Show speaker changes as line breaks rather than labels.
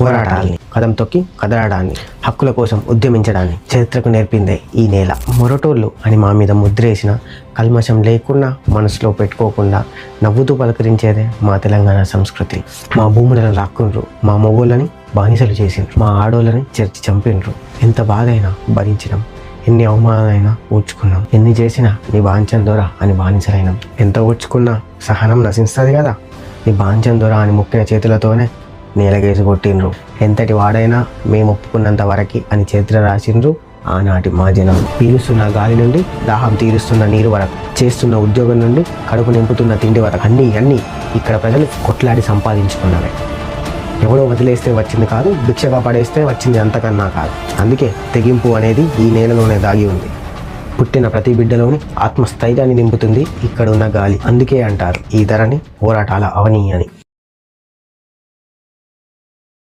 పోరాటాన్ని, కదం తొక్కి కదలడాన్ని, హక్కుల కోసం ఉద్యమించడాన్ని చరిత్రకు నేర్పిందే ఈ నేల. మొరటోళ్ళు అని మా మీద ముద్రేసిన, కల్మషం లేకుండా మనసులో పెట్టుకోకుండా నవ్వుతూ పలకరించేదే మా తెలంగాణ సంస్కృతి. మా భూములను లాక్కుండ్రు, మా మొగోళ్ళని బానిసలు చేసిండ్రు, మా ఆడోళ్ళని చెరిచి చంపిండ్రు. ఎంత బాధ అయినా భరించినాం, ఎన్ని అవమానాలైనా ఊడ్చుకున్నాం, ఎన్ని చేసినా నీ బాంచన్ దొర అని బానిసలైనాం. ఎంత ఊడ్చుకున్నా సహనం నశిస్తుంది కదా, నీ బాంచన్ దొర అని ముక్కిన చేతులతోనే నేలగేసి కొట్టిండ్రు. ఎంతటి వాడైనా మేము ఒప్పుకున్నంత వరకి అని చరిత్ర రాసిండ్రు ఆనాటి మా జనం. పీలుస్తున్న గాలి నుండి దాహం తీరుస్తున్న నీరు వరకు, చేస్తున్న ఉద్యోగం నుండి కడుపు నింపుతున్న తిండి వరకు అన్నీ ఇక్కడ ప్రజలు కొట్లాడి సంపాదించుకున్నవే. ఎవడో వదిలేస్తే వచ్చింది కాదు, భిక్షగా పడేస్తే వచ్చింది అంతకన్నా కాదు. అందుకే తెగింపు అనేది ఈ నేలలోనే దాగి ఉంది. పుట్టిన ప్రతి బిడ్డలోని ఆత్మస్థైర్యాన్ని నింపుతుంది ఇక్కడున్న గాలి. అందుకే అంటారు ఈ ధరని పోరాటాల అవని అని.